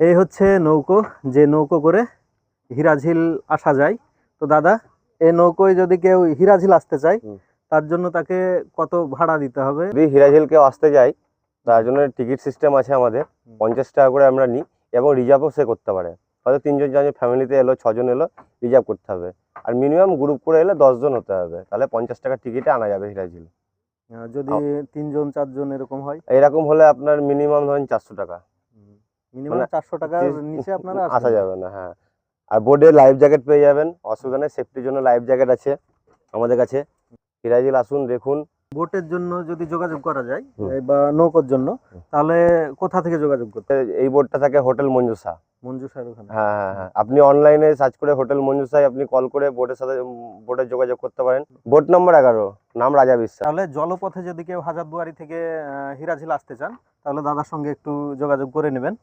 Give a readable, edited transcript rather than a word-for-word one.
এই হচ্ছে নৌকো, যে নৌকো করে হিরাঝিল আসা যায়। তো দাদা, এই নৌকোয় যদি কেউ হিরাঝিল আসতে চায়, তার জন্য তাকে কত ভাড়া দিতে হবে? যদি হিরাঝিল কেউ আসতে যায় তার জন্য টিকিট সিস্টেম আছে আমাদের। 50 টাকা করে আমরা নিই এবং রিজার্ভও সে করতে পারে। হয়তো 3 জন 4 জন ফ্যামিলিতে এলো, 6 জন এলো, রিজার্ভ করতে হবে। আর মিনিমাম গ্রুপ করে এলে 10 জন হতে হবে, তাহলে 50 টাকা টিকিটে আনা যাবে হিরাঝিল। যদি 3 জন 4 জন এরকম হয়? এরকম হলে আপনার মিনিমাম ধরেন 400 টাকা, মিনিমাম মানে 400 টাকার নিচে আপনারা আসা আসবেন না। যাবে না। হ্যাঁ, আর বোর্ডে লাইফ জ্যাকেট পেয়ে যাবেন, অসুবিধা নেই। সেফটির জন্য লাইফ জ্যাকেট আছে আমাদের কাছে। হিরাঝিল আসুন, দেখুন। বোটের জন্য যদি যোগাযোগ করা যায় হুম। বা নৌকোর জন্য, তাহলে কোথা থেকে যোগাযোগ করতে হবে? এই বোর্ডটা থাকে হোটেল মঞ্জুসা। মঞ্জু স্যার ওখানে? হ্যাঁ হ্যাঁ হ্যাঁ, আপনি অনলাইনে সার্চ করে হোটেল মঞ্জুসায় আপনি কল করে বোর্ডের সাথে বোর্ডে যোগাযোগ করতে পারেন। বোর্ড নম্বর 11, নাম রাজা বিশ্বাস। তাহলে জলপথে যদি কেউ হাজারদুয়ারি থেকে হিরাঝিল আসতে চান, তাহলে দাদার সঙ্গে একটু যোগাযোগ করে নেবেন।